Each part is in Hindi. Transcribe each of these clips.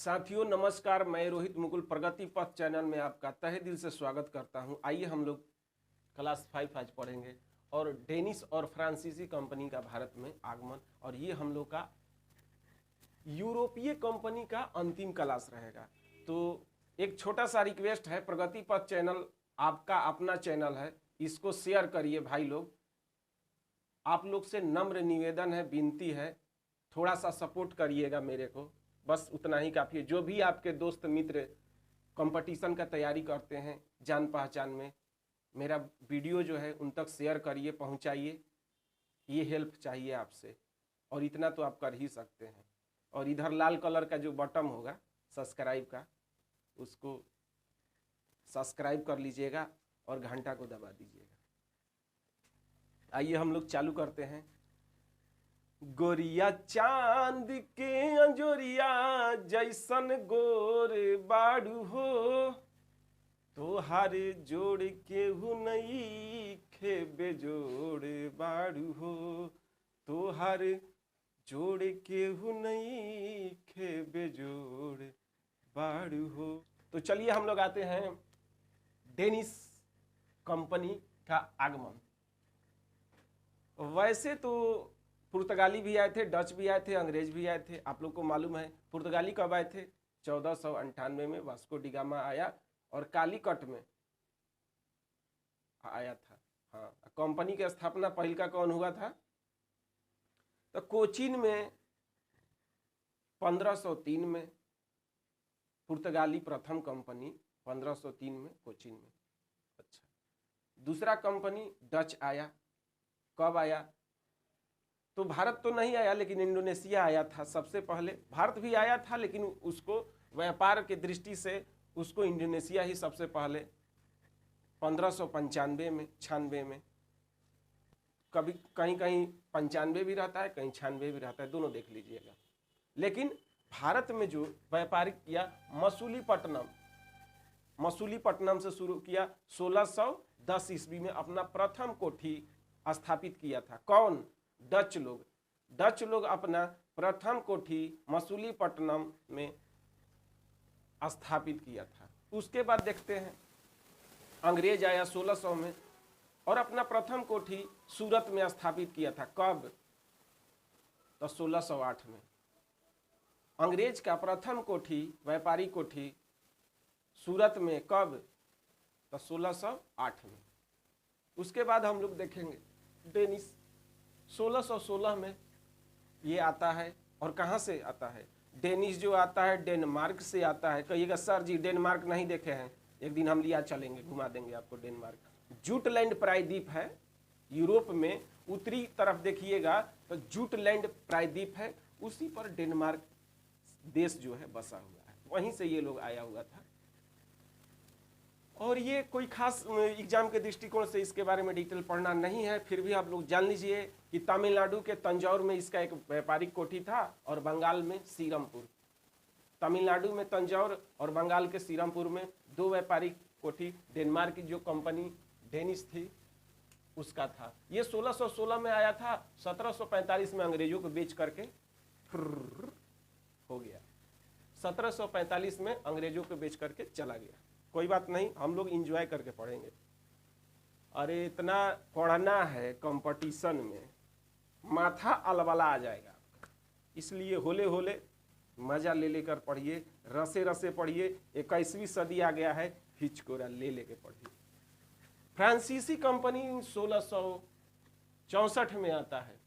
साथियों नमस्कार, मैं रोहित मुकुल प्रगति पथ चैनल में आपका तहे दिल से स्वागत करता हूं। आइए हम लोग क्लास 5 आज पढ़ेंगे और डेनिश और फ्रांसीसी कंपनी का भारत में आगमन, और ये हम लोग का यूरोपीय कंपनी का अंतिम क्लास रहेगा। तो एक छोटा सा रिक्वेस्ट है, प्रगति पथ चैनल आपका अपना चैनल है, इसको शेयर करिए भाई लोग। आप लोग से नम्र निवेदन है, विनती है, थोड़ा सा सपोर्ट करिएगा मेरे को, बस उतना ही काफ़ी है। जो भी आपके दोस्त मित्र कंपटीशन का तैयारी करते हैं जान पहचान में, मेरा वीडियो जो है उन तक शेयर करिए, पहुंचाइए, ये हेल्प चाहिए आपसे, और इतना तो आप कर ही सकते हैं। और इधर लाल कलर का जो बटन होगा सब्सक्राइब का, उसको सब्सक्राइब कर लीजिएगा और घंटा को दबा दीजिएगा। आइए हम लोग चालू करते हैं। गोरिया चांद के अंजोरिया जैसन गोर बाड़ू हो, तोहार जोड़ केहू नहीं खे बेजोड़ बाड़ू हो, तोहार जोड़ केहू नहीं खे बेजोड़ बाड़ू हो। तो चलिए हम लोग आते हैं डेनिश कंपनी का आगमन। वैसे तो पुर्तगाली भी आए थे, डच भी आए थे, अंग्रेज भी आए थे। आप लोग को मालूम है पुर्तगाली कब आए थे? 1498 में वास्को डी गामा आया और कालीकट में आया था। हाँ, कंपनी की स्थापना पहल का कौन हुआ था? तो कोचीन में 1503 में पुर्तगाली प्रथम कंपनी 1503 में कोचीन में। अच्छा, दूसरा कंपनी डच आया। कब आया? तो भारत तो नहीं आया, लेकिन इंडोनेशिया आया था सबसे पहले। भारत भी आया था, लेकिन उसको व्यापार के दृष्टि से उसको इंडोनेशिया ही सबसे पहले 1595 में 96 में, कभी कहीं कहीं 95 भी रहता है, कहीं 96 भी रहता है, दोनों देख लीजिएगा। लेकिन भारत में जो व्यापारिक किया मसूलीपट्टनम से शुरू किया। 1610 ईस्वी में अपना प्रथम कोठी स्थापित किया था। कौन? डच लोग अपना प्रथम कोठी मसूलीपट्टनम में स्थापित किया था। उसके बाद देखते हैं अंग्रेज आया 1600 में और अपना प्रथम कोठी सूरत में स्थापित किया था। कब? तो 1608 में अंग्रेज का प्रथम कोठी, व्यापारी कोठी सूरत में। कब? तो 1608 में। उसके बाद हम लोग देखेंगे डेनिश 1616 में ये आता है। और कहाँ से आता है? डेनिश जो आता है डेनमार्क से आता है। कहिएगा सर जी डेनमार्क नहीं देखे हैं, एक दिन हम लिया चलेंगे, घुमा देंगे आपको डेनमार्क। जूटलैंड प्रायद्वीप है यूरोप में, उत्तरी तरफ देखिएगा तो जूटलैंड प्रायद्वीप है, उसी पर डेनमार्क देश जो है बसा हुआ है, वहीं से ये लोग आया हुआ था। और ये कोई खास एग्जाम के दृष्टिकोण से इसके बारे में डिटेल पढ़ना नहीं है, फिर भी आप लोग जान लीजिए कि तमिलनाडु के तंजौर में इसका एक व्यापारिक कोठी था और बंगाल में सीरमपुर। तमिलनाडु में तंजौर और बंगाल के सीरमपुर में दो व्यापारिक कोठी डेनमार्क की जो कंपनी डेनिश थी उसका था। ये 1616 में आया था, 1745 में अंग्रेजों को बेच करके हो गया। 1745 में अंग्रेजों को बेच करके चला गया। कोई बात नहीं, हम लोग इंजॉय करके पढ़ेंगे। अरे इतना पढ़ना है कंपटीशन में, माथा अलबला आ जाएगा, इसलिए होले होले मजा ले लेकर पढ़िए, रसे रसे पढ़िए। 21वीं सदी आ गया है, हिचकोरा ले लेके पढ़िए। फ्रांसीसी कंपनी 1664 में आता है।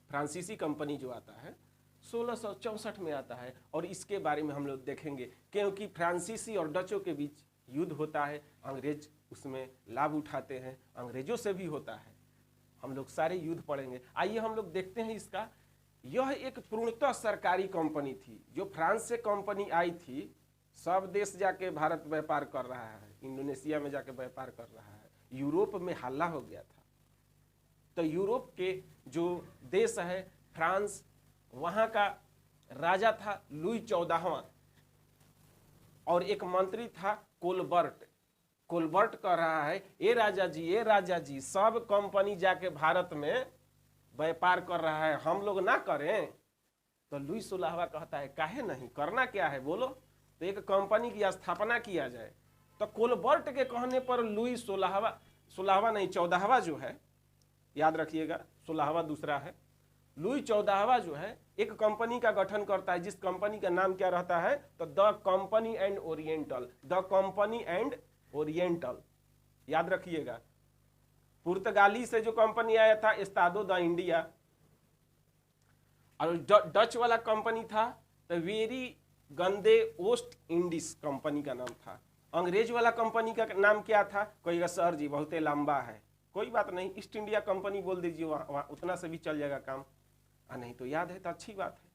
फ्रांसीसी कंपनी जो आता है 1664 में आता है, और इसके बारे में हम लोग देखेंगे, क्योंकि फ्रांसीसी और डचों के बीच युद्ध होता है, अंग्रेज उसमें लाभ उठाते हैं, अंग्रेजों से भी होता है। हम लोग सारे युद्ध पढ़ेंगे। आइए हम लोग देखते हैं इसका। यह एक पूर्णतः सरकारी कंपनी थी। जो फ्रांस से कंपनी आई थी, सब देश जाके भारत व्यापार कर रहा है, इंडोनेशिया में जाके व्यापार कर रहा है, यूरोप में हल्ला हो गया था। तो यूरोप के जो देश है फ्रांस, वहां का राजा था लुई 14वां और एक मंत्री था कोलबर्ट। कोलबर्ट कह रहा है ए राजा जी सब कंपनी जाके भारत में व्यापार कर रहा है, हम लोग ना करें? तो लुई 16वां कहता है काहे नहीं, करना क्या है बोलो, तो एक कंपनी की स्थापना किया जाए। तो कोलबर्ट के कहने पर लुई 16वां नहीं 14वां जो है, याद रखिएगा 16वां दूसरा है, लुई 14वां जो है एक कंपनी का गठन करता है, जिस कंपनी का नाम क्या रहता है, तो the company and oriental, the company and oriental, याद रखिएगा। पुर्तगाली से जो कंपनी आया था एस्तादो द इंडिया, और डच वाला कंपनी था तो वेरी गंदे ओस्ट इंडीज कंपनी का नाम था। अंग्रेज वाला कंपनी का नाम क्या था, कोई सर जी बहुत लंबा है, कोई बात नहीं, ईस्ट इंडिया कंपनी बोल दीजिए, वहां उतना से भी चल जाएगा काम, नहीं तो याद है तो अच्छी बात है।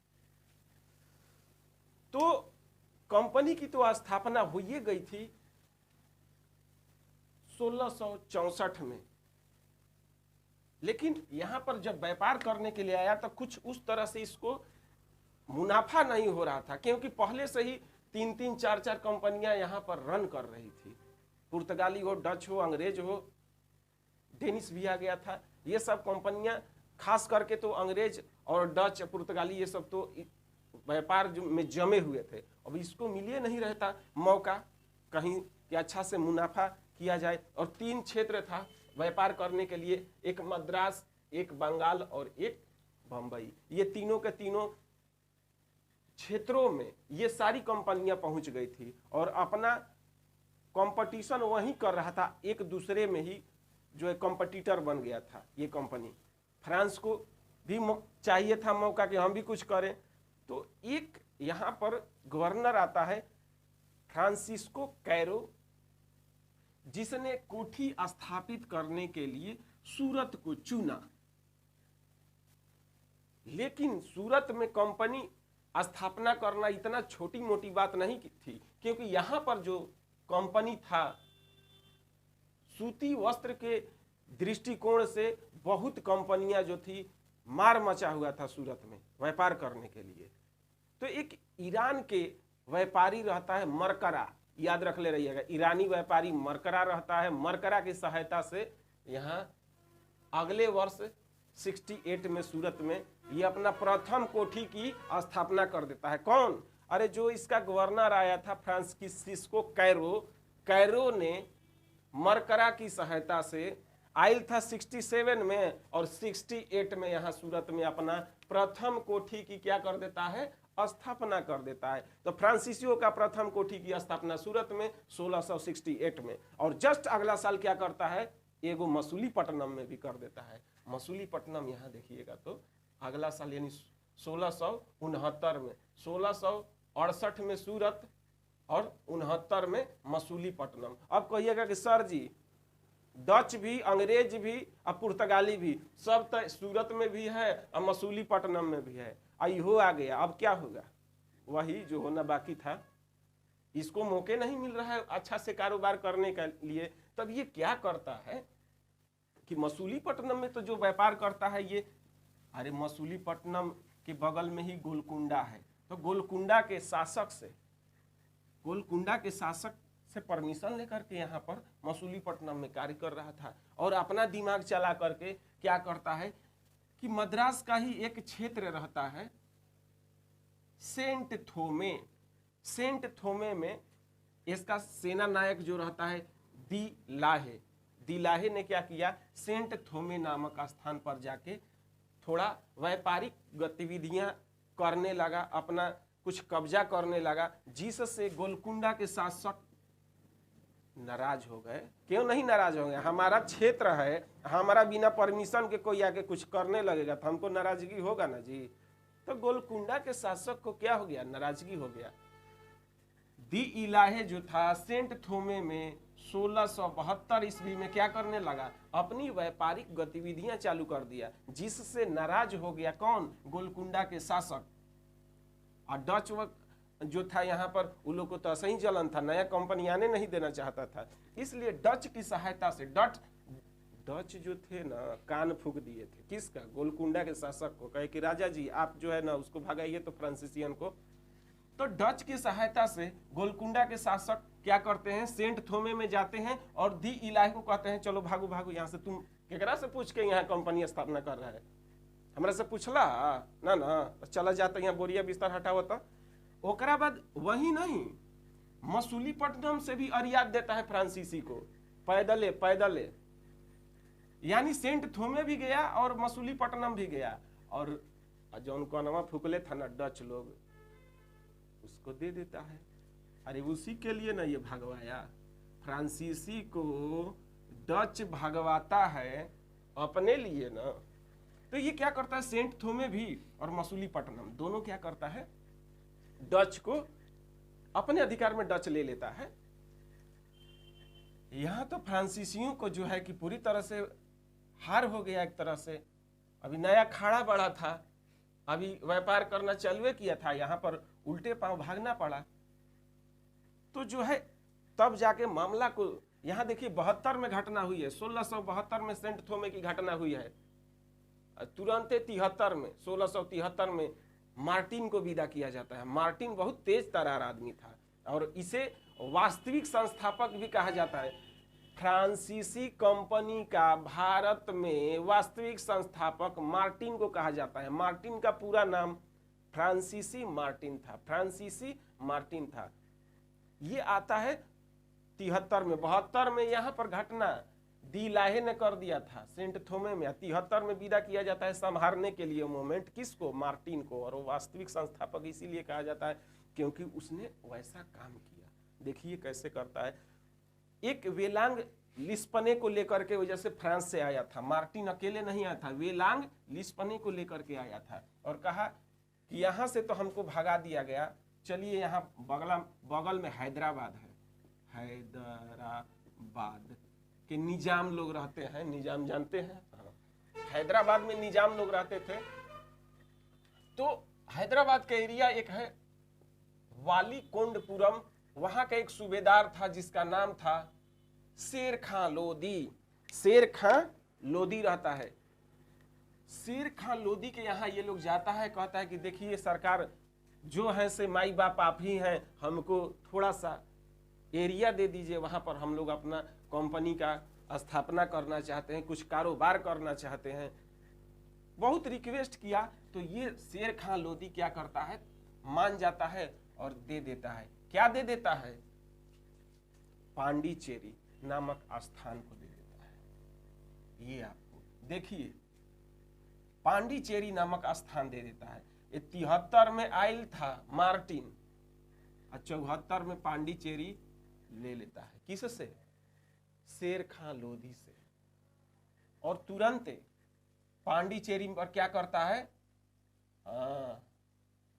तो कंपनी की तो स्थापना हो ही गई थी 1664 में, लेकिन यहां पर जब व्यापार करने के लिए आया तो कुछ उस तरह से इसको मुनाफा नहीं हो रहा था, क्योंकि पहले से ही 3-3, 4-4 कंपनियां यहां पर रन कर रही थी। पुर्तगाली हो, डच हो, अंग्रेज हो, डेनिश भी आ गया था। ये सब कंपनियां खास करके तो अंग्रेज और डच, पुर्तगाली, ये सब तो व्यापार में जमे हुए थे। अब इसको मिलिए नहीं रहता मौका कहीं कि अच्छा से मुनाफा किया जाए। और 3 क्षेत्र था व्यापार करने के लिए, एक मद्रास, एक बंगाल और एक बंबई। ये तीनों के तीनों क्षेत्रों में ये सारी कंपनियां पहुंच गई थी और अपना कंपटीशन वहीं कर रहा था, एक दूसरे में ही जो एक कंपटीटर बन गया था ये कंपनी। फ्रांस को भी चाहिए था मौका कि हम भी कुछ करें, तो एक यहां पर गवर्नर आता है फ्रांसिस्को कैरो, जिसने कोठी स्थापित करने के लिए सूरत को चुना। लेकिन सूरत में कंपनी स्थापना करना इतना छोटी मोटी बात नहीं थी, क्योंकि यहां पर जो कंपनी था सूती वस्त्र के दृष्टिकोण से बहुत कंपनियां जो थी मार मचा हुआ था सूरत में व्यापार करने के लिए। तो एक ईरान के व्यापारी रहता है मरकरा, याद रख ले रहिएगा, ईरानी व्यापारी मरकरा रहता है। मरकरा की सहायता से यहाँ अगले वर्ष 68 में सूरत में ये अपना प्रथम कोठी की स्थापना कर देता है। कौन? अरे जो इसका गवर्नर आया था फ्रांसिस्को कैरो, कैरो ने मरकरा की सहायता से आयल था 67 में और 68 में यहाँ सूरत में अपना प्रथम कोठी की क्या कर देता है, स्थापना कर देता है। तो फ्रांसिसियो का प्रथम कोठी की स्थापना सूरत में 1668 में, और जस्ट अगला साल क्या करता है, एगो मसूलीपट्टनम में भी कर देता है। मसूलीपट्टनम यहाँ देखिएगा तो अगला साल यानी 1669 में, 1668 में सूरत और 69 में मसूलीपट्टनम। अब कहिएगा कि सर जी डच भी, अंग्रेज भी और पुर्तगाली भी सब तो सूरत में भी है और मसूलीपट्टनम में भी है, इहो आ गया, अब क्या होगा, वही जो होना बाकी था। इसको मौके नहीं मिल रहा है अच्छा से कारोबार करने के लिए। तब ये क्या करता है कि मसूलीपट्टनम में तो जो व्यापार करता है ये, अरे मसूलीपट्टनम के बगल में ही गोलकुंडा है, तो गोलकुंडा के शासक से परमिशन लेकर के यहाँ पर मसूलीपट्टनम में कार्य कर रहा था, और अपना दिमाग चला करके क्या करता है कि मद्रास का ही एक क्षेत्र रहता है सेंट थोमे। सेंट थोमे में इसका सेना नायक जो रहता है दी लाहे ने क्या किया, सेंट थोमे नामक स्थान पर जाके थोड़ा व्यापारिक गतिविधियां करने लगा, अपना कुछ कब्जा करने लगा, जिससे गोलकुंडा के शासक नाराज हो गए। क्यों नहीं नाराज होंगे, हमारा क्षेत्र है, हमारा बिना परमिशन के कोई आके कुछ करने लगेगा तो हमको नाराजगी होगा ना जी। तो गोलकुंडा के शासक को क्या हो गया, नाराजगी हो गया। दी इलाहे जो था सेंट थोमे में 1672 ईस्वी में क्या करने लगा, अपनी व्यापारिक गतिविधियां चालू कर दिया, जिससे नाराज हो गया कौन, गोलकुंडा के शासक। और डच जो था यहाँ पर उन लोग को तो ऐसा ही जलन था, नया कंपनी आने नहीं देना चाहता था, इसलिए डच की सहायता से डच जो थे ना कान फूक दिए थे, किसका, गोलकुंडा के शासक को, कहे कि राजा जी आप जो है ना उसको भगाइए तो फ्रांसिसियन को। तो डच की सहायता से गोलकुंडा के शासक क्या करते हैं, सेंट थोमे में जाते हैं और दी इलाही को कहते हैं चलो भागो भागो यहाँ से, तुम केकरा से पूछ के यहाँ कंपनी स्थापना कर रहा है, हमरा से पूछला ना ना, चला जाता यहाँ बोरिया बिस्तर हटावता। ओकरा बाद वही नहीं, मसूलीपट्टनम से भी अरियात देता है फ्रांसीसी को, पैदले पैदले, यानी सेंट थोमे भी गया और मसूलीपट्टनम भी गया, और जौन कौनवा फूकले था ना डच लोग, उसको दे देता है। अरे उसी के लिए ना ये भगवाया, फ्रांसीसी को डच भगवाता है अपने लिए ना। तो ये क्या करता है, सेंट थोमे भी और मसूलीपट्टनम दोनों क्या करता है, डच को अपने अधिकार में डच ले लेता है। यहां तो फ्रांसीसियों को जो है कि पूरी तरह से हार हो गया एक तरह से। अभी नया खाड़ा बढ़ा था, अभी व्यापार करना चालू किया था, यहां पर उल्टे पांव भागना पड़ा। तो जो है तब जाके मामला को, यहां देखिए 72 में घटना हुई है, 1672 में सेंट थोमे की घटना हुई है, तुरंत 73 में 1673 में मार्टिन को विदा किया जाता है। मार्टिन बहुत तेज तर्रार आदमी था और इसे वास्तविक संस्थापक भी कहा जाता है। फ्रांसीसी कंपनी का भारत में वास्तविक संस्थापक मार्टिन को कहा जाता है। मार्टिन का पूरा नाम फ्रांसीसी मार्टिन था, फ्रांसीसी मार्टिन था। ये आता है 73 में। 72 में यहाँ पर घटना दी लाहे ने कर दिया था सेंट थोमे में। 73 में विदा किया जाता है संभालने के लिए मूवमेंट, किसको, मार्टिन को। और वो वास्तविक संस्थापक इसीलिए कहा जाता है क्योंकि उसने वैसा काम किया। देखिए कैसे करता है। एक वेलांग लिस्पने को लेकर के वजह से फ्रांस से आया था, मार्टिन अकेले नहीं आया था, वेलांग लिस्पने को लेकर के आया था और कहा कि यहाँ से तो हमको भगा दिया गया, चलिए यहाँ बगल में हैदराबाद है, हैदराबाद के निजाम लोग रहते हैं, निजाम जानते हैं, हैदराबाद में निजाम लोग रहते थे। तो हैदराबाद का एरिया एक है वालीकोंडपुरम, वहां का एक सूबेदार था जिसका नाम था शेर खां लोदी। शेर खां लोदी रहता है। शेर खां लोदी के यहाँ ये लोग जाता है, कहता है कि देखिए सरकार जो है से माई बाप आप ही हैं, हमको थोड़ा सा एरिया दे दीजिए, वहां पर हम लोग अपना कंपनी का स्थापना करना चाहते हैं, कुछ कारोबार करना चाहते हैं। बहुत रिक्वेस्ट किया तो ये शेर खां लोदी क्या करता है, मान जाता है और दे देता है। क्या दे देता है, पांडिचेरी नामक स्थान को दे देता है। ये आपको देखिए पांडिचेरी नामक स्थान दे देता है। ये 73 में आयल था मार्टिन और 74 में पांडिचेरी ले लेता है। किससे, शेर खां लोदी से। और तुरंत पांडिचेरी पर क्या करता है,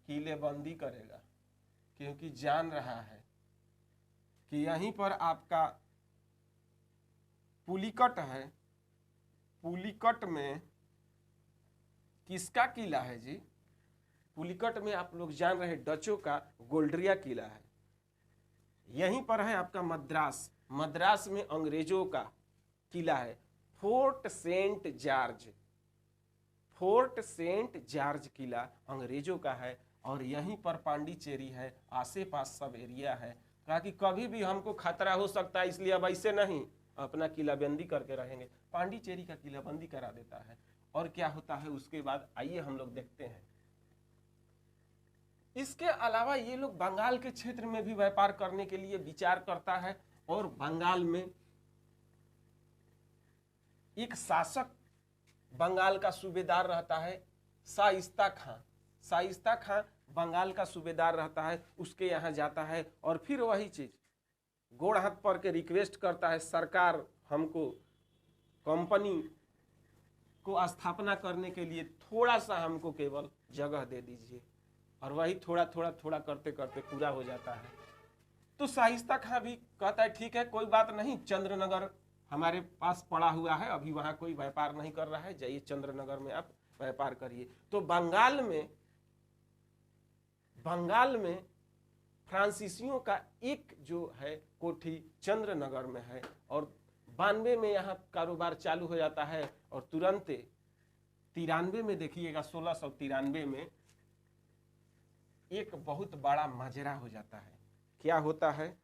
किलेबंदी करेगा, क्योंकि जान रहा है कि यहीं पर आपका पुलिकट है। पुलिकट में किसका किला है जी, पुलिकट में आप लोग जान रहे डचों का गोल्ड्रिया किला है। यहीं पर है आपका मद्रास, मद्रास में अंग्रेजों का किला है, Fort Saint George. Fort Saint George किला अंग्रेजों का है। और यहीं पर पांडिचेरी है, आसे पास सब एरिया है। कहा कि कभी भी हमको खतरा हो सकता है, इसलिए अब ऐसे नहीं, अपना किलाबंदी करके रहेंगे। पांडिचेरी का किलाबंदी करा देता है। और क्या होता है उसके बाद, आइए हम लोग देखते हैं। इसके अलावा ये लोग बंगाल के क्षेत्र में भी व्यापार करने के लिए विचार करता है। और बंगाल में एक शासक बंगाल का सूबेदार रहता है, शाइस्ता खां। शाइस्ता खां बंगाल का सूबेदार रहता है, उसके यहाँ जाता है और फिर वही चीज गोड़ हाथ पर के रिक्वेस्ट करता है, सरकार हमको कंपनी को स्थापना करने के लिए थोड़ा सा हमको केवल जगह दे दीजिए। और वही थोड़ा थोड़ा थोड़ा करते करते पूरा हो जाता है। तो शाइस्ता खां भी कहता है ठीक है कोई बात नहीं, चंद्रनगर हमारे पास पड़ा हुआ है, अभी वहां कोई व्यापार नहीं कर रहा है, जाइए चंद्रनगर में आप व्यापार करिए। तो बंगाल में फ्रांसीसियों का एक जो है कोठी चंद्रनगर में है। और 92 में यहाँ कारोबार चालू हो जाता है। और तुरंत 93 में देखिएगा, 1693 में एक बहुत बड़ा माजरा हो जाता है। क्या होता है,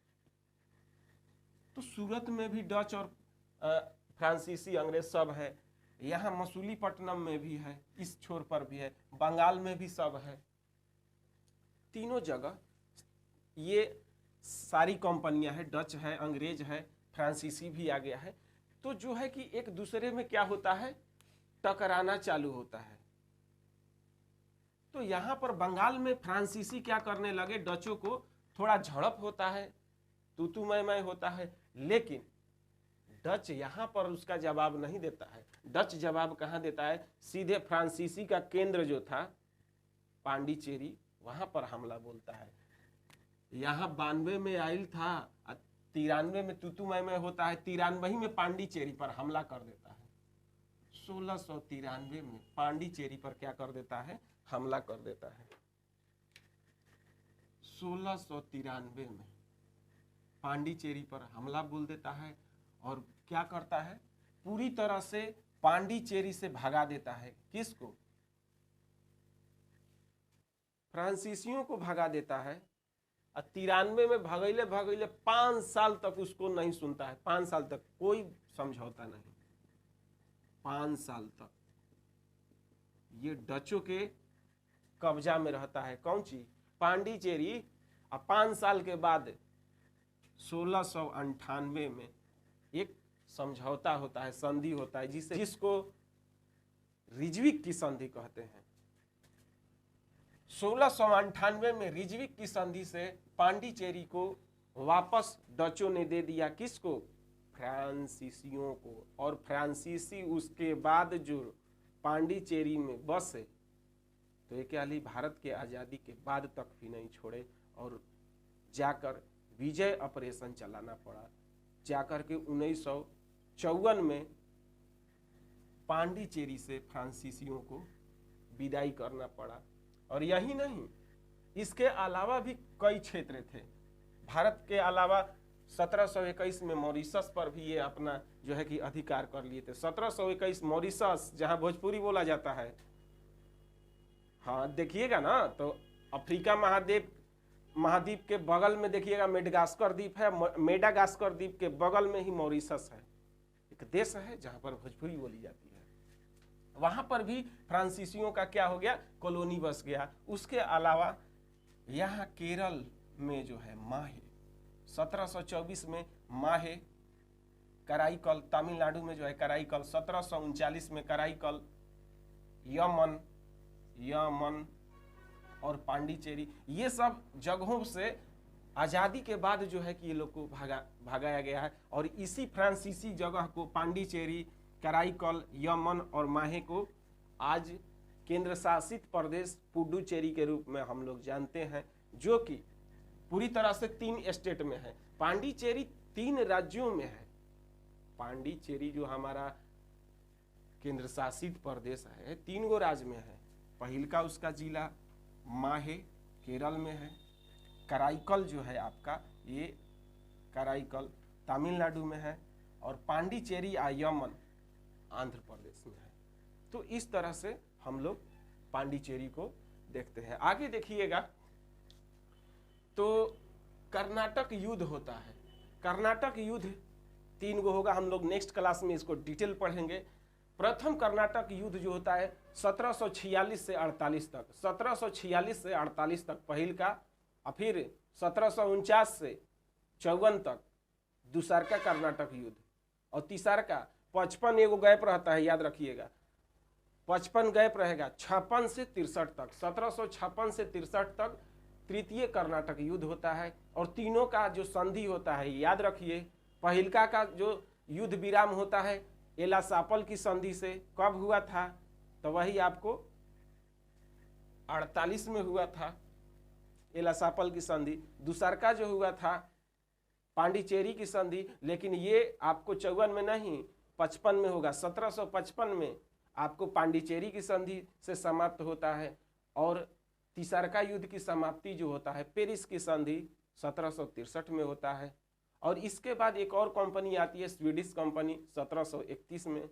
तो सूरत में भी डच और फ्रांसीसी अंग्रेज सब है। यहाँ मसूलीपट्टनम में भी है, इस छोर पर भी है, बंगाल में भी सब है। तीनों जगह ये सारी कंपनियां हैं, डच है, अंग्रेज है, फ्रांसीसी भी आ गया है। तो जो है कि एक दूसरे में क्या होता है, टकराना चालू होता है। तो यहां पर बंगाल में फ्रांसीसी क्या करने लगे, डचों को थोड़ा झड़प होता है, तू मैं होता है, लेकिन डच यहां पर उसका जवाब नहीं देता है। डच जवाब कहां देता है, सीधे फ्रांसीसी का केंद्र जो था पांडिचेरी, वहां पर हमला बोलता है। यहाँ 92 में आयल था, 93 में तू मैं होता है, 93 में पांडिचेरी पर हमला कर देता है। 1693 में पांडिचेरी पर क्या कर देता है, हमला कर देता है। 1693 में पांडिचेरी पर हमला बोल देता है और क्या करता है, पूरी तरह से पांडिचेरी से भगा देता है। किसको, फ्रांसीसियों को भगा देता है। 93 में भगैले 5 साल तक उसको नहीं सुनता है, 5 साल तक कोई समझौता नहीं, 5 साल तक ये डचों के कब्जा में रहता है। कौन चीज, पांडिचेरी। अब 5 साल के बाद 1698 में एक समझौता होता है, संधि होता है, जिसको रिजविक की संधि कहते हैं। 1698 में रिजविक की संधि से पांडिचेरी को वापस डचों ने दे दिया। किसको, फ्रांसीसियों को। और फ्रांसीसी उसके बाद जो पांडिचेरी में बसे, तो ये क्या, भारत के आज़ादी के बाद तक भी नहीं छोड़े और जाकर विजय ऑपरेशन चलाना पड़ा। जाकर के 1954 में पांडिचेरी से फ्रांसीसियों को विदाई करना पड़ा। और यही नहीं, इसके अलावा भी कई क्षेत्र थे भारत के अलावा। 1721 में मॉरिशस पर भी ये अपना जो है कि अधिकार कर लिए थे। 1721 मॉरिशस, जहां भोजपुरी बोला जाता है। हाँ देखिएगा ना, तो अफ्रीका महाद्वीप के बगल में देखिएगा मेडागास्कर द्वीप है, मेडागास्कर द्वीप के बगल में ही मॉरिशस है, एक देश है जहां पर भोजपुरी बोली जाती है। वहां पर भी फ्रांसीसियों का क्या हो गया, कॉलोनी बस गया। उसके अलावा यहाँ केरल में जो है माहे, 1724 में माहे, कराईकल, तमिलनाडु में जो है कराईकल, 1739 में कराईकल, यमन और पांडिचेरी, ये सब जगहों से आज़ादी के बाद जो है कि ये लोग को भगाया गया है। और इसी फ्रांसीसी जगह को, पांडिचेरी, कराईकल, यमन और माहे को आज केंद्र शासित प्रदेश पुडुचेरी के रूप में हम लोग जानते हैं, जो कि पूरी तरह से 3 स्टेट में है। पांडिचेरी 3 राज्यों में है। पांडिचेरी जो हमारा केंद्र शासित प्रदेश है, 3 गो राज्य में है। पहिलका उसका जिला माहे केरल में है, कराईकल जो है आपका, ये कराईकल तमिलनाडु में है, और पांडिचेरी यमन आंध्र प्रदेश में है। तो इस तरह से हम लोग पांडिचेरी को देखते हैं। आगे देखिएगा तो कर्नाटक युद्ध होता है। कर्नाटक युद्ध 3 गो होगा, हम लोग नेक्स्ट क्लास में इसको डिटेल पढ़ेंगे। प्रथम कर्नाटक युद्ध जो होता है 1746 से 48 तक, 1746 से 48 तक पहिल का, और फिर 1749 से 54 तक दूसर का कर्नाटक युद्ध, और तीसर का 55 एगो गैप रहता है, याद रखिएगा 55 गैप रहेगा, 56 से 63 तक, 1756 से 63 तक तृतीय कर्नाटक युद्ध होता है। और तीनों का जो संधि होता है याद रखिए, पहिलका का जो युद्ध विराम होता है एलासापल की संधि से, कब हुआ था, तो वही आपको 48 में हुआ था एलासापल की संधि। दूसर का जो हुआ था पांडिचेरी की संधि, लेकिन ये आपको 54 में नहीं 55 में होगा। 1755 में आपको पांडिचेरी की संधि से समाप्त होता है। और तीसर का युद्ध की समाप्ति जो होता है पेरिस की संधि 1763 में होता है। और इसके बाद एक और कंपनी आती है स्वीडिश कंपनी 1731 में,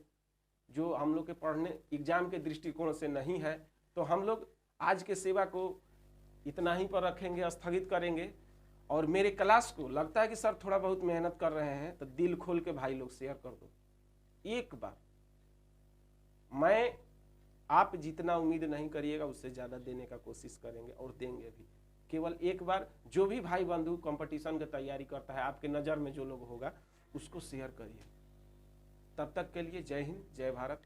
जो हम लोग के पढ़ने एग्जाम के दृष्टिकोण से नहीं है। तो हम लोग आज के सेवा को इतना ही पर रखेंगे, स्थगित करेंगे। और मेरे क्लास को लगता है कि सर थोड़ा बहुत मेहनत कर रहे हैं, तो दिल खोल के भाई लोग शेयर कर दो। एक बार मैं आप जितना उम्मीद नहीं करिएगा उससे ज़्यादा देने का कोशिश करेंगे और देंगे भी। केवल एक बार जो भी भाई बंधु कंपटीशन की तैयारी करता है, आपके नज़र में जो लोग होगा उसको शेयर करिए। तब तक के लिए जय हिंद, जय भारत।